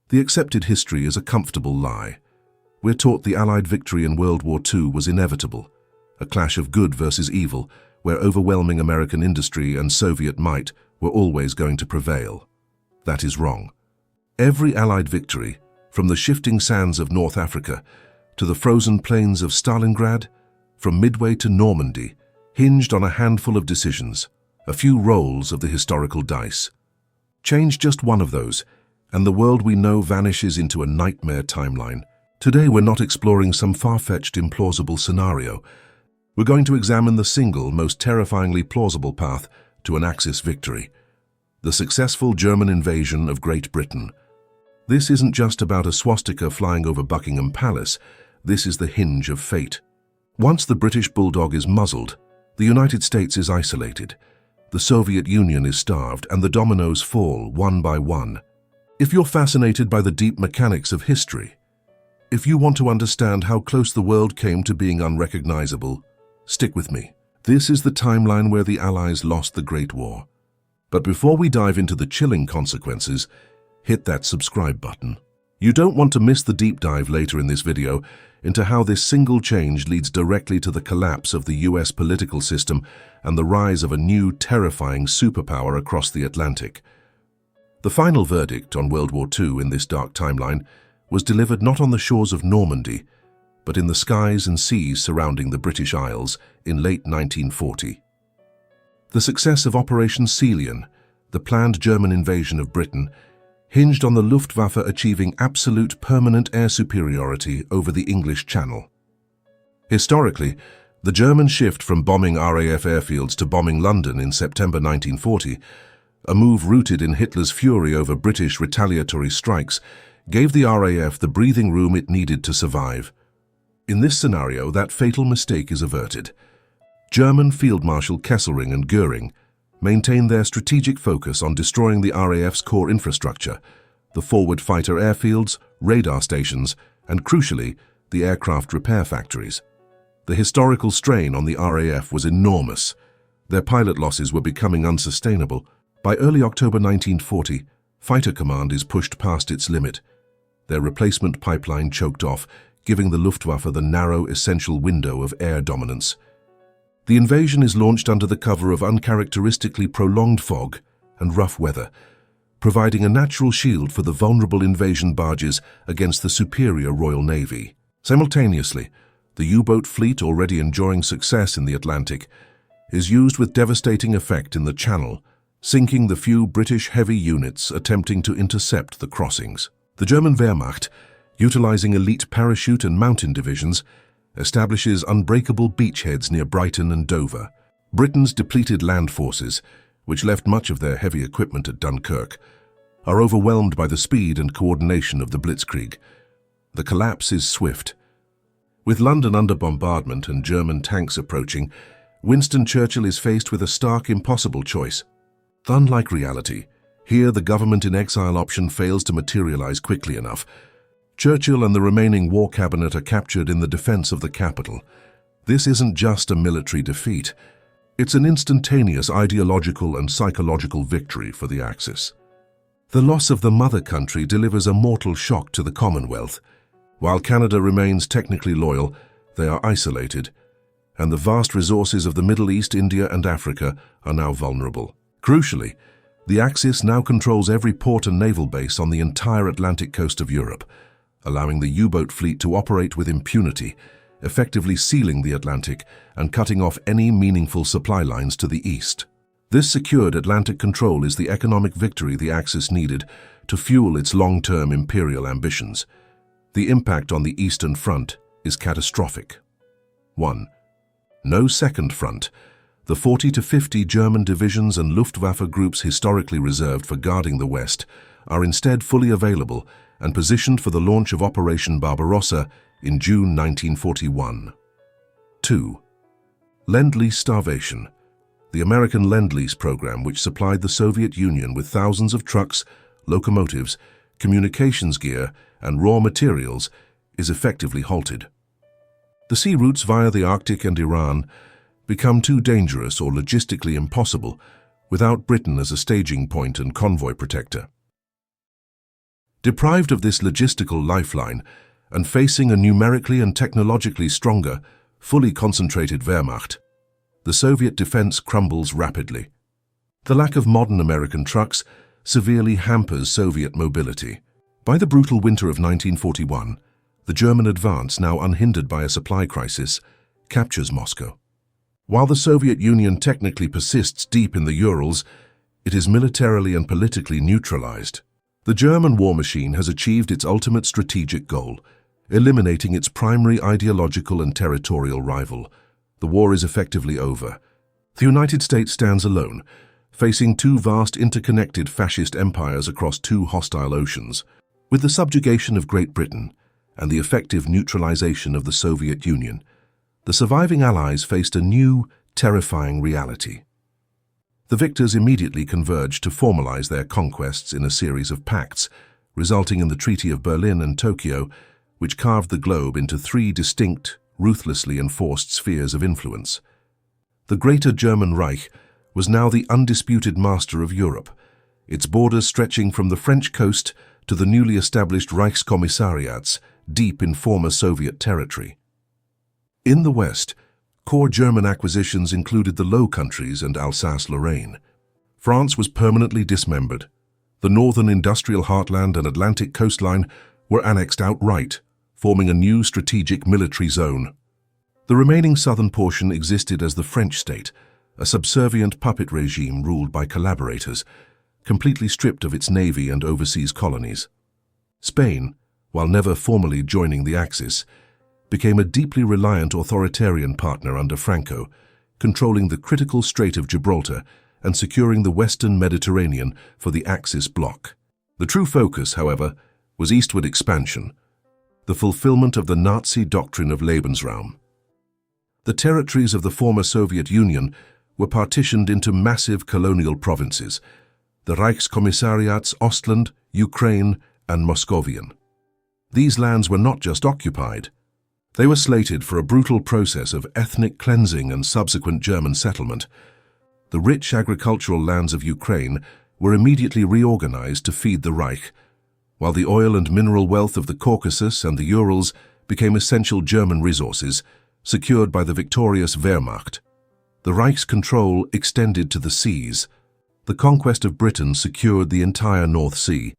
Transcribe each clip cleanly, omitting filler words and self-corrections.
The accepted history is a comfortable lie. We're taught the Allied victory in World War II was inevitable, a clash of good versus evil, where overwhelming American industry and Soviet might were always going to prevail. That is wrong. Every Allied victory, from the shifting sands of North Africa to the frozen plains of Stalingrad, from Midway to Normandy, hinged on a handful of decisions, a few rolls of the historical dice. Change just one of those, and the world we know vanishes into a nightmare timeline. Today we're not exploring some far-fetched, implausible scenario. We're going to examine the single, most terrifyingly plausible path to an Axis victory: the successful German invasion of Great Britain. This isn't just about a swastika flying over Buckingham Palace. This is the hinge of fate. Once the British bulldog is muzzled, the United States is isolated. The Soviet Union is starved, and the dominoes fall one by one. If you're fascinated by the deep mechanics of history, if you want to understand how close the world came to being unrecognizable, stick with me. This is the timeline where the Allies lost the Great War. But before we dive into the chilling consequences, hit that subscribe button. You don't want to miss the deep dive later in this video into how this single change leads directly to the collapse of the US political system and the rise of a new, terrifying superpower across the Atlantic. The final verdict on World War II in this dark timeline was delivered not on the shores of Normandy, but in the skies and seas surrounding the British Isles in late 1940. The success of Operation Celian, the planned German invasion of Britain, hinged on the Luftwaffe achieving absolute permanent air superiority over the English Channel. Historically, the German shift from bombing RAF airfields to bombing London in September 1940, a move rooted in Hitler's fury over British retaliatory strikes, gave the RAF the breathing room it needed to survive. In this scenario, that fatal mistake is averted. German Field Marshal Kesselring and Göring maintained their strategic focus on destroying the RAF's core infrastructure, the forward fighter airfields, radar stations, and crucially, the aircraft repair factories. The historical strain on the RAF was enormous. Their pilot losses were becoming unsustainable. By early October 1940, Fighter Command is pushed past its limit. Their replacement pipeline choked off, giving the Luftwaffe the narrow, essential window of air dominance. The invasion is launched under the cover of uncharacteristically prolonged fog and rough weather, providing a natural shield for the vulnerable invasion barges against the superior Royal Navy. Simultaneously, the U-boat fleet, already enjoying success in the Atlantic, is used with devastating effect in the Channel, sinking the few British heavy units attempting to intercept the crossings. The German Wehrmacht, utilizing elite parachute and mountain divisions, establishes unbreakable beachheads near Brighton and Dover. Britain's depleted land forces, which left much of their heavy equipment at Dunkirk, are overwhelmed by the speed and coordination of the Blitzkrieg. The collapse is swift. With London under bombardment and German tanks approaching, Winston Churchill is faced with a stark, impossible choice. Unlike reality, here the government in exile option fails to materialize quickly enough. Churchill and the remaining war cabinet are captured in the defense of the capital. This isn't just a military defeat. It's an instantaneous ideological and psychological victory for the Axis. The loss of the mother country delivers a mortal shock to the Commonwealth. While Canada remains technically loyal, they are isolated, and the vast resources of the Middle East, India, and Africa are now vulnerable. Crucially, the Axis now controls every port and naval base on the entire Atlantic coast of Europe, allowing the U-boat fleet to operate with impunity, effectively sealing the Atlantic and cutting off any meaningful supply lines to the east. This secured Atlantic control is the economic victory the Axis needed to fuel its long-term imperial ambitions. The impact on the Eastern Front is catastrophic. 1. No second front. The 40 to 50 German divisions and Luftwaffe groups historically reserved for guarding the West are instead fully available and positioned for the launch of Operation Barbarossa in June 1941. 2. Lend-Lease starvation. The American Lend-Lease program, which supplied the Soviet Union with thousands of trucks, locomotives, communications gear, and raw materials, is effectively halted. The sea routes via the Arctic and Iran become too dangerous or logistically impossible without Britain as a staging point and convoy protector. Deprived of this logistical lifeline, and facing a numerically and technologically stronger, fully concentrated Wehrmacht, the Soviet defense crumbles rapidly. The lack of modern American trucks severely hampers Soviet mobility. By the brutal winter of 1941, the German advance, now unhindered by a supply crisis, captures Moscow. While the Soviet Union technically persists deep in the Urals, it is militarily and politically neutralized. The German war machine has achieved its ultimate strategic goal, eliminating its primary ideological and territorial rival. The war is effectively over. The United States stands alone, facing two vast interconnected fascist empires across two hostile oceans. With the subjugation of Great Britain and the effective neutralization of the Soviet Union, the surviving Allies faced a new, terrifying reality. The victors immediately converged to formalize their conquests in a series of pacts, resulting in the Treaty of Berlin and Tokyo, which carved the globe into three distinct, ruthlessly enforced spheres of influence. The Greater German Reich was now the undisputed master of Europe, its borders stretching from the French coast to the newly established Reichskommissariats deep in former Soviet territory. In the West, core German acquisitions included the Low Countries and Alsace-Lorraine. France was permanently dismembered. The northern industrial heartland and Atlantic coastline were annexed outright, forming a new strategic military zone. The remaining southern portion existed as the French state, a subservient puppet regime ruled by collaborators, completely stripped of its navy and overseas colonies. Spain, while never formally joining the Axis, became a deeply reliant authoritarian partner under Franco, controlling the critical Strait of Gibraltar and securing the western Mediterranean for the Axis bloc. The true focus, however, was eastward expansion, the fulfillment of the Nazi doctrine of Lebensraum. The territories of the former Soviet Union were partitioned into massive colonial provinces, the Reichskommissariats Ostland, Ukraine, and Moscovian. These lands were not just occupied. They were slated for a brutal process of ethnic cleansing and subsequent German settlement. The rich agricultural lands of Ukraine were immediately reorganized to feed the Reich, while the oil and mineral wealth of the Caucasus and the Urals became essential German resources, secured by the victorious Wehrmacht. The Reich's control extended to the seas. The conquest of Britain secured the entire North Sea,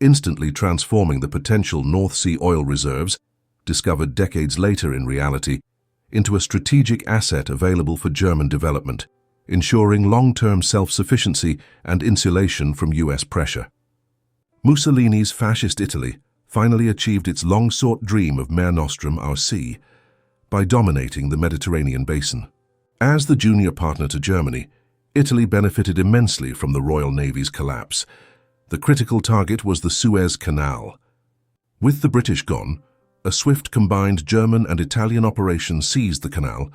instantly transforming the potential North Sea oil reserves, discovered decades later in reality, into a strategic asset available for German development, ensuring long-term self-sufficiency and insulation from US pressure. Mussolini's fascist Italy finally achieved its long-sought dream of Mare Nostrum, our sea, by dominating the Mediterranean basin. As the junior partner to Germany, Italy benefited immensely from the Royal Navy's collapse. The critical target was the Suez Canal. With the British gone, a swift combined German and Italian operation seized the canal,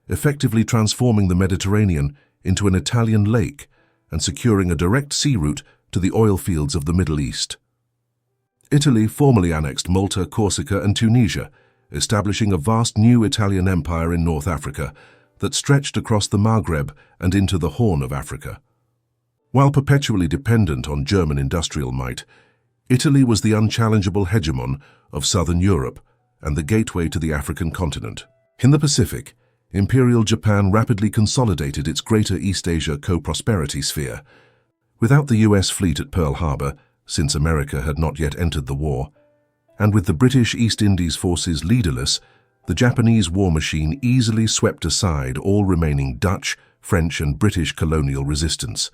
effectively transforming the Mediterranean into an Italian lake and securing a direct sea route to the oil fields of the Middle East. Italy formally annexed Malta, Corsica, and Tunisia, establishing a vast new Italian empire in North Africa that stretched across the Maghreb and into the Horn of Africa. While perpetually dependent on German industrial might, Italy was the unchallengeable hegemon of southern Europe and the gateway to the African continent. In the Pacific, Imperial Japan rapidly consolidated its Greater East Asia co-prosperity sphere. Without the US fleet at Pearl Harbor, since America had not yet entered the war, and with the British East Indies forces leaderless, the Japanese war machine easily swept aside all remaining Dutch, French, and British colonial resistance.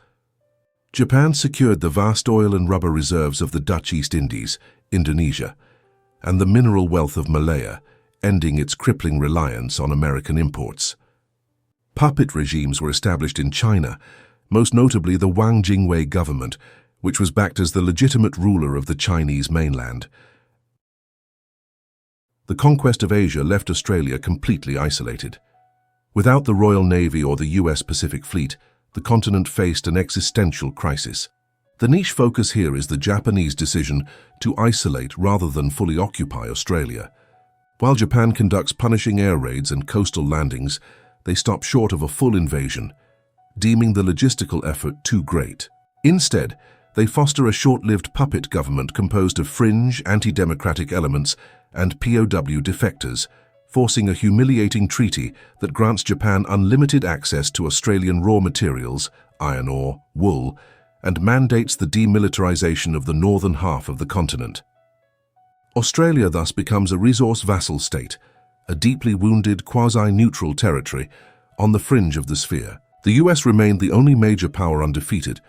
Japan secured the vast oil and rubber reserves of the Dutch East Indies, Indonesia, and the mineral wealth of Malaya, ending its crippling reliance on American imports. Puppet regimes were established in China, most notably the Wang Jingwei government, which was backed as the legitimate ruler of the Chinese mainland. The conquest of Asia left Australia completely isolated. Without the Royal Navy or the US Pacific Fleet, the continent faced an existential crisis. The niche focus here is the Japanese decision to isolate rather than fully occupy Australia. While Japan conducts punishing air raids and coastal landings, they stop short of a full invasion, deeming the logistical effort too great. Instead, They foster a short-lived puppet government composed of fringe, anti-democratic elements and POW defectors, forcing a humiliating treaty that grants Japan unlimited access to Australian raw materials, iron ore, wool, and mandates the demilitarization of the northern half of the continent. Australia thus becomes a resource vassal state, a deeply wounded quasi-neutral territory on the fringe of the sphere. The US remained the only major power undefeated,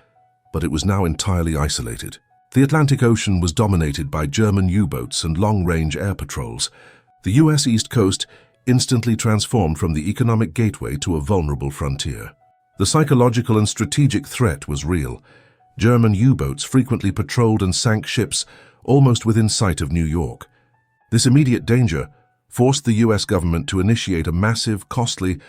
but it was now entirely isolated. The Atlantic Ocean was dominated by German U-boats and long-range air patrols. The US East Coast instantly transformed from the economic gateway to a vulnerable frontier. The psychological and strategic threat was real. German U-boats frequently patrolled and sank ships almost within sight of New York. This immediate danger forced the US government to initiate a massive, costly,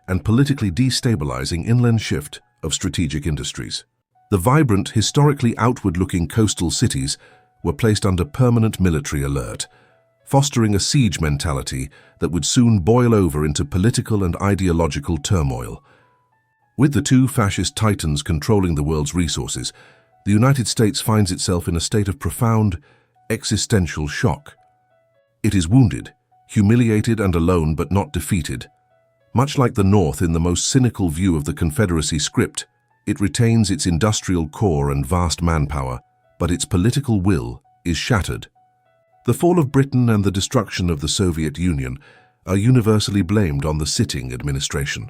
and politically destabilizing inland shift of strategic industries. The vibrant, historically outward-looking coastal cities were placed under permanent military alert, fostering a siege mentality that would soon boil over into political and ideological turmoil. With the two fascist titans controlling the world's resources, the United States finds itself in a state of profound, existential shock. It is wounded, humiliated and alone but not defeated. Much like the North in the most cynical view of the Confederacy script, it retains its industrial core and vast manpower, but its political will is shattered. The fall of Britain and the destruction of the Soviet Union are universally blamed on the sitting administration.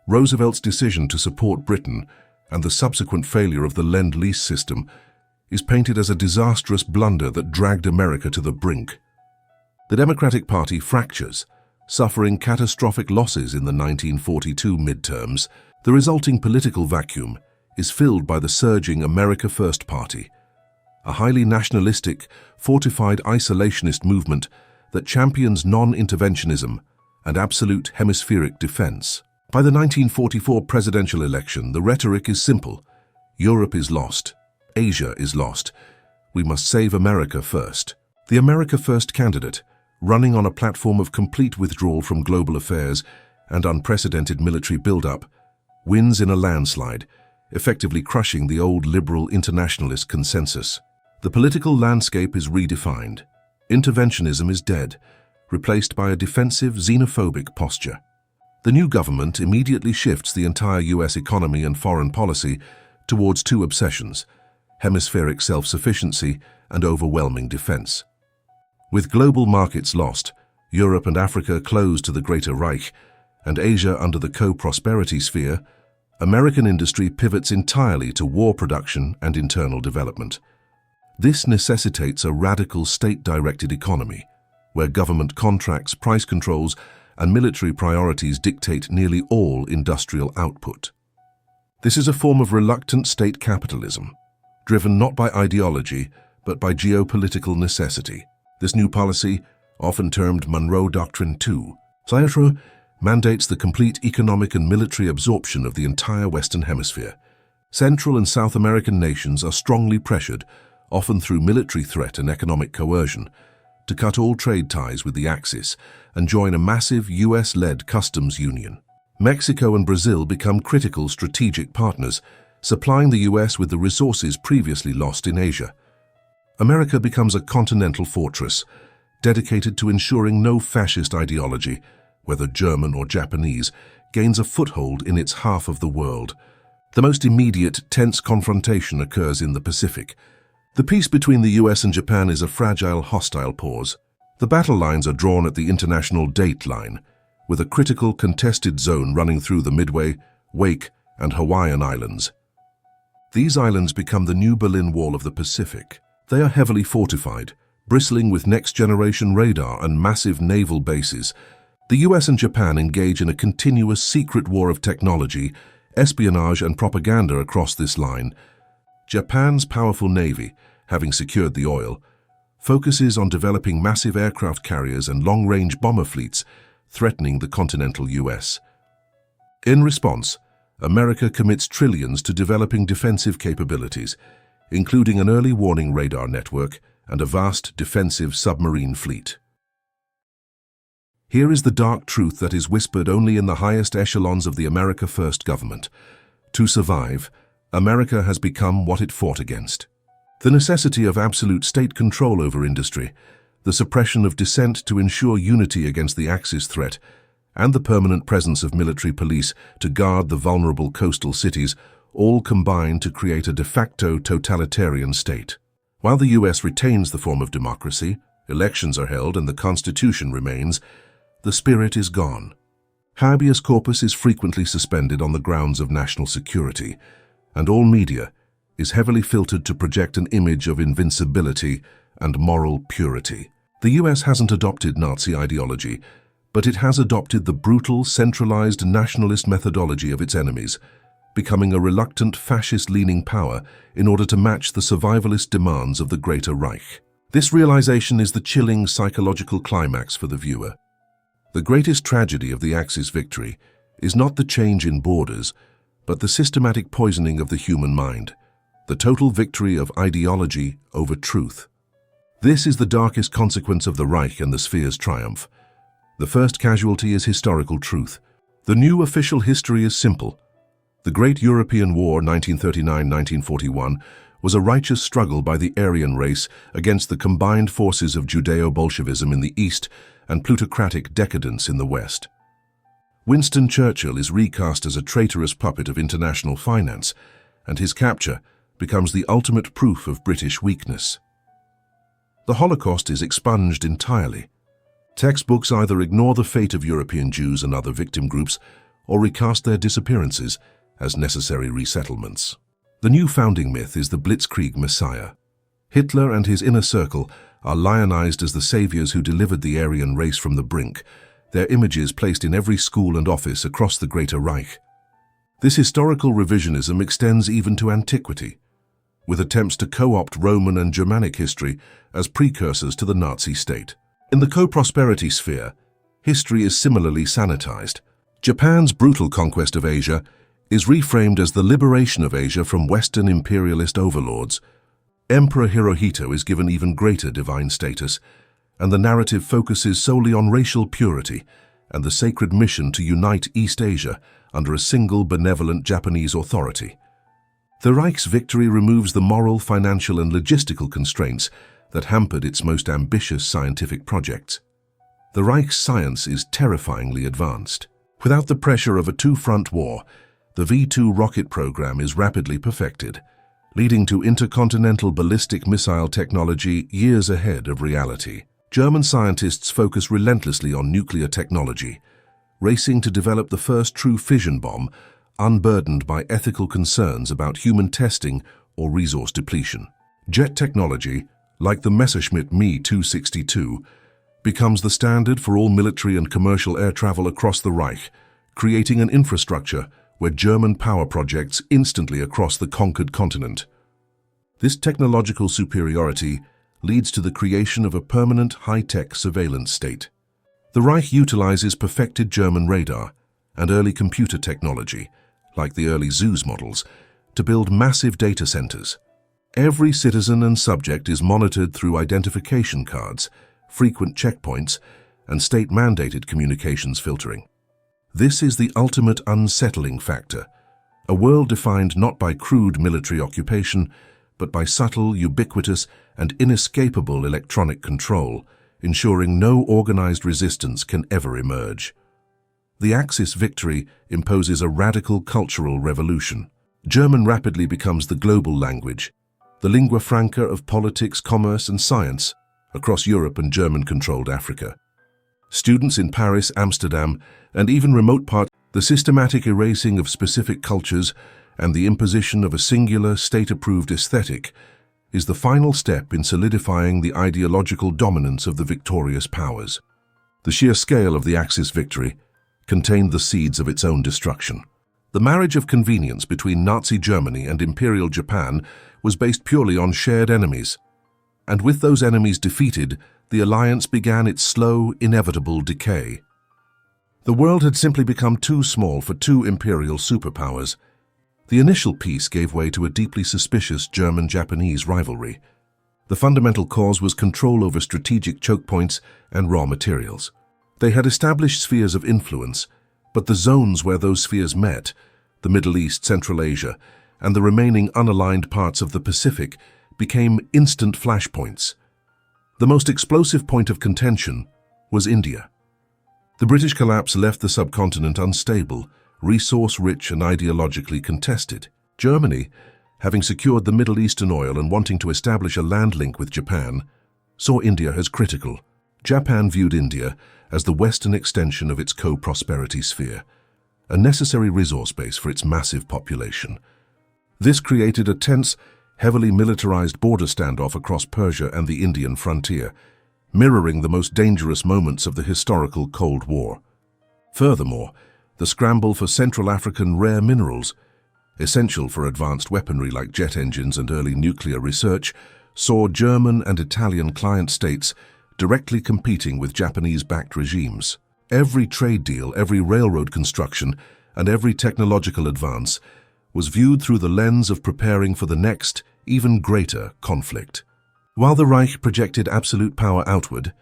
Roosevelt's decision to support Britain and the subsequent failure of the Lend-Lease system is painted as a disastrous blunder that dragged America to the brink. The Democratic Party fractures, suffering catastrophic losses in the 1942 midterms. The resulting political vacuum is filled by the surging America First Party, a highly nationalistic, fortified isolationist movement that champions non-interventionism and absolute hemispheric defense. By the 1944 presidential election, the rhetoric is simple. Europe is lost. Asia is lost. We must save America first. The America First candidate, running on a platform of complete withdrawal from global affairs and unprecedented military buildup, wins in a landslide, effectively crushing the old liberal internationalist consensus. The political landscape is redefined. Interventionism is dead, replaced by a defensive, xenophobic posture. The new government immediately shifts the entire US economy and foreign policy towards two obsessions: hemispheric self-sufficiency and overwhelming defense. With global markets lost, Europe and Africa closed to the Greater Reich, and Asia under the co-prosperity sphere, American industry pivots entirely to war production and internal development. This necessitates a radical state-directed economy, where government contracts, price controls, and military priorities dictate nearly all industrial output. This is a form of reluctant state capitalism, driven not by ideology, but by geopolitical necessity. This new policy, often termed Monroe Doctrine II, mandates the complete economic and military absorption of the entire Western Hemisphere. Central and South American nations are strongly pressured, often through military threat and economic coercion, to cut all trade ties with the Axis and join a massive US-led customs union. Mexico and Brazil become critical strategic partners, supplying the US with the resources previously lost in Asia. America becomes a continental fortress, dedicated to ensuring no fascist ideology, whether German or Japanese, gains a foothold in its half of the world. The most immediate, tense confrontation occurs in the Pacific. The peace between the US and Japan is a fragile, hostile pause. The battle lines are drawn at the international date line, with a critical contested zone running through the Midway, Wake, and Hawaiian Islands. These islands become the new Berlin Wall of the Pacific. They are heavily fortified, bristling with next-generation radar and massive naval bases. The US and Japan engage in a continuous secret war of technology, espionage, and propaganda across this line. Japan's powerful navy, having secured the oil, focuses on developing massive aircraft carriers and long-range bomber fleets, threatening the continental US. In response, America commits trillions to developing defensive capabilities, including an early warning radar network and a vast defensive submarine fleet. Here is the dark truth that is whispered only in the highest echelons of the America First government. To survive, America has become what it fought against. The necessity of absolute state control over industry, the suppression of dissent to ensure unity against the Axis threat, and the permanent presence of military police to guard the vulnerable coastal cities all combine to create a de facto totalitarian state. While the US retains the form of democracy, elections are held and the Constitution remains, the spirit is gone. Habeas corpus is frequently suspended on the grounds of national security, and all media is heavily filtered to project an image of invincibility and moral purity. The US hasn't adopted Nazi ideology, but it has adopted the brutal, centralized nationalist methodology of its enemies, becoming a reluctant fascist-leaning power in order to match the survivalist demands of the Greater Reich. This realization is the chilling psychological climax for the viewer. The greatest tragedy of the Axis victory is not the change in borders, but the systematic poisoning of the human mind, the total victory of ideology over truth. This is the darkest consequence of the Reich and the Sphere's triumph. The first casualty is historical truth. The new official history is simple. The Great European War 1939-1941 was a righteous struggle by the Aryan race against the combined forces of Judeo-Bolshevism in the East and plutocratic decadence in the West. Winston Churchill is recast as a traitorous puppet of international finance, and his capture becomes the ultimate proof of British weakness. The Holocaust is expunged entirely. Textbooks either ignore the fate of European Jews and other victim groups or recast their disappearances as necessary resettlements. The new founding myth is the Blitzkrieg Messiah. Hitler and his inner circle are lionized as the saviors who delivered the Aryan race from the brink, their images placed in every school and office across the Greater Reich. This historical revisionism extends even to antiquity, with attempts to co-opt Roman and Germanic history as precursors to the Nazi state. In the co-prosperity sphere, history is similarly sanitized. Japan's brutal conquest of Asia is reframed as the liberation of Asia from Western imperialist overlords. Emperor Hirohito is given even greater divine status, and the narrative focuses solely on racial purity and the sacred mission to unite East Asia under a single benevolent Japanese authority. The Reich's victory removes the moral, financial, and logistical constraints that hampered its most ambitious scientific projects. The Reich's science is terrifyingly advanced. Without the pressure of a two-front war, the V-2 rocket program is rapidly perfected, leading to intercontinental ballistic missile technology years ahead of reality. German scientists focus relentlessly on nuclear technology, racing to develop the first true fission bomb, unburdened by ethical concerns about human testing or resource depletion. Jet technology, like the Messerschmitt Me-262, becomes the standard for all military and commercial air travel across the Reich, creating an infrastructure where German power projects instantly across the conquered continent. This technological superiority leads to the creation of a permanent high-tech surveillance state. The Reich utilizes perfected German radar and early computer technology, like the early Zeus models, to build massive data centers. Every citizen and subject is monitored through identification cards, frequent checkpoints, and state-mandated communications filtering. This is the ultimate unsettling factor, a world defined not by crude military occupation, but by subtle, ubiquitous, and inescapable electronic control, ensuring no organized resistance can ever emerge. The Axis victory imposes a radical cultural revolution. German rapidly becomes the global language, the lingua franca of politics, commerce, and science across Europe and German-controlled Africa. Students in Paris, Amsterdam, and even remote parts, the systematic erasing of specific cultures and the imposition of a singular, state-approved aesthetic is the final step in solidifying the ideological dominance of the victorious powers. The sheer scale of the Axis victory contained the seeds of its own destruction. The marriage of convenience between Nazi Germany and Imperial Japan was based purely on shared enemies, and with those enemies defeated, the alliance began its slow, inevitable decay. The world had simply become too small for two imperial superpowers. The initial peace gave way to a deeply suspicious German-Japanese rivalry. The fundamental cause was control over strategic choke points and raw materials. They had established spheres of influence, but the zones where those spheres met, the Middle East, Central Asia, and the remaining unaligned parts of the Pacific became instant flashpoints. The most explosive point of contention was India. The British collapse left the subcontinent unstable, resource-rich and ideologically contested. Germany, having secured the Middle Eastern oil and wanting to establish a land link with Japan, saw India as critical. Japan viewed India as the western extension of its co-prosperity sphere, a necessary resource base for its massive population. This created a tense, heavily militarized border standoff across Persia and the Indian frontier, mirroring the most dangerous moments of the historical Cold War. Furthermore, the scramble for Central African rare minerals, essential for advanced weaponry like jet engines and early nuclear research, saw German and Italian client states directly competing with Japanese-backed regimes. Every trade deal, every railroad construction, and every technological advance was viewed through the lens of preparing for the next, even greater conflict. While the Reich projected absolute power outward,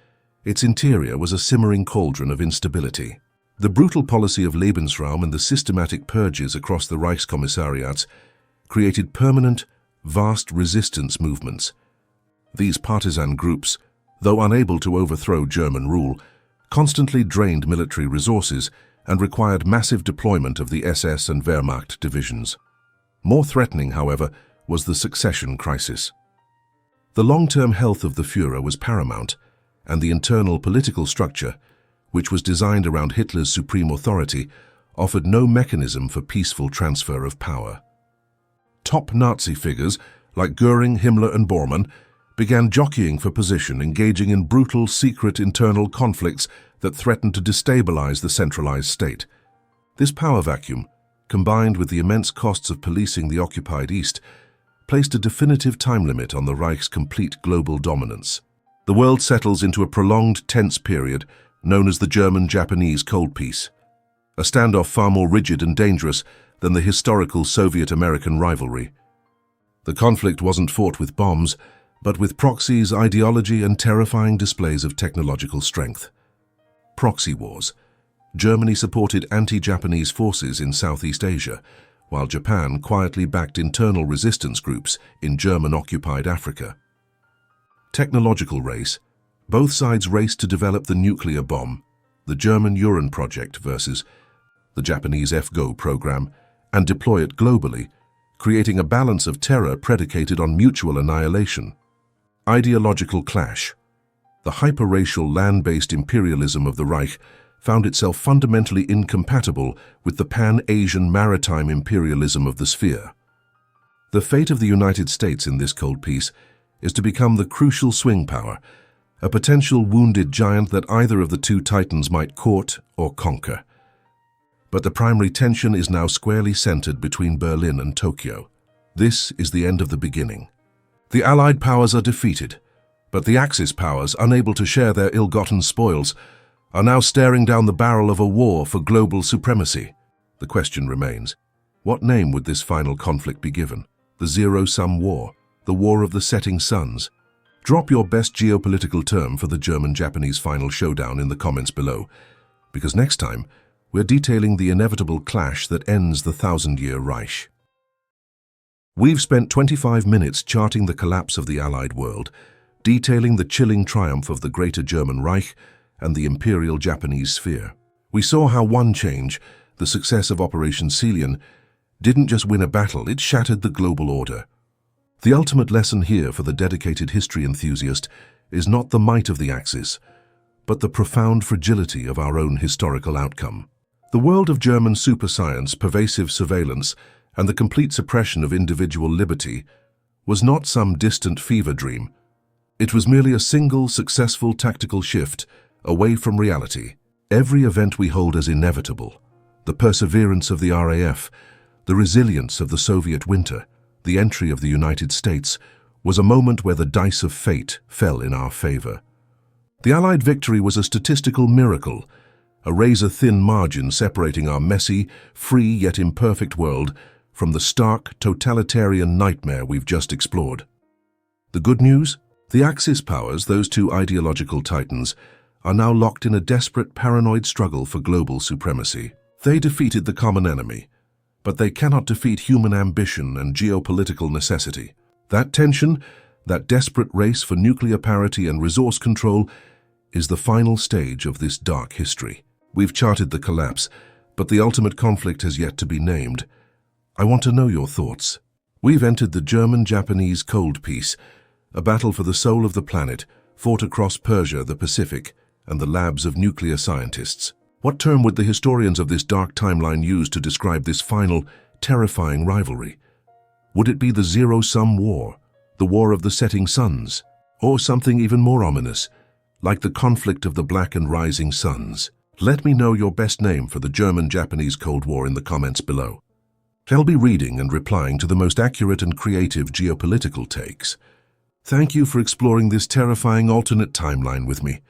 its interior was a simmering cauldron of instability. The brutal policy of Lebensraum and the systematic purges across the Reichskommissariats created permanent, vast resistance movements. These partisan groups, though unable to overthrow German rule, constantly drained military resources and required massive deployment of the SS and Wehrmacht divisions. More threatening, however, was the succession crisis. The long-term health of the Führer was paramount, and the internal political structure, which was designed around Hitler's supreme authority, offered no mechanism for peaceful transfer of power. Top Nazi figures, like Göring, Himmler and Bormann, began jockeying for position, engaging in brutal, secret internal conflicts that threatened to destabilize the centralized state. This power vacuum, combined with the immense costs of policing the occupied East, placed a definitive time limit on the Reich's complete global dominance. The world settles into a prolonged, tense period known as the German-Japanese Cold Peace, a standoff far more rigid and dangerous than the historical Soviet-American rivalry. The conflict wasn't fought with bombs, but with proxies, ideology, and terrifying displays of technological strength. Proxy wars. Germany supported anti-Japanese forces in Southeast Asia, while Japan quietly backed internal resistance groups in German-occupied Africa. Technological race. Both sides raced to develop the nuclear bomb, the German Uran project versus the Japanese FGO program, and deploy it globally, creating a balance of terror predicated on mutual annihilation. Ideological clash. The hyper-racial land-based imperialism of the Reich found itself fundamentally incompatible with the pan-Asian maritime imperialism of the sphere. The fate of the United States in this Cold Peace is to become the crucial swing power, a potential wounded giant that either of the two titans might court or conquer. But the primary tension is now squarely centered between Berlin and Tokyo. This is the end of the beginning. The Allied powers are defeated, but the Axis powers, unable to share their ill-gotten spoils, are now staring down the barrel of a war for global supremacy. The question remains, what name would this final conflict be given? The zero-sum war? The war of the setting suns? Drop your best geopolitical term for the German-Japanese final showdown in the comments below, because next time, we're detailing the inevitable clash that ends the thousand-year Reich. We've spent 25 minutes charting the collapse of the Allied world, detailing the chilling triumph of the Greater German Reich and the Imperial Japanese sphere. We saw how one change, the success of Operation Celian, didn't just win a battle, it shattered the global order. The ultimate lesson here for the dedicated history enthusiast is not the might of the Axis, but the profound fragility of our own historical outcome. The world of German superscience, pervasive surveillance, and the complete suppression of individual liberty was not some distant fever dream. It was merely a single, successful tactical shift away from reality. Every event we hold as inevitable, the perseverance of the RAF, the resilience of the Soviet winter, the entry of the United States, was a moment where the dice of fate fell in our favor. The Allied victory was a statistical miracle, a razor-thin margin separating our messy, free yet imperfect world from the stark, totalitarian nightmare we've just explored. The good news? The Axis powers, those two ideological titans, are now locked in a desperate, paranoid struggle for global supremacy. They defeated the common enemy, but they cannot defeat human ambition and geopolitical necessity. That tension, that desperate race for nuclear parity and resource control, is the final stage of this dark history. We've charted the collapse, but the ultimate conflict has yet to be named. I want to know your thoughts. We've entered the German-Japanese Cold Peace, a battle for the soul of the planet, fought across Persia, the Pacific, and the labs of nuclear scientists. What term would the historians of this dark timeline use to describe this final, terrifying rivalry? Would it be the zero-sum war, the war of the setting suns, or something even more ominous, like the conflict of the black and rising suns? Let me know your best name for the German-Japanese Cold War in the comments below. I'll be reading and replying to the most accurate and creative geopolitical takes. Thank you for exploring this terrifying alternate timeline with me.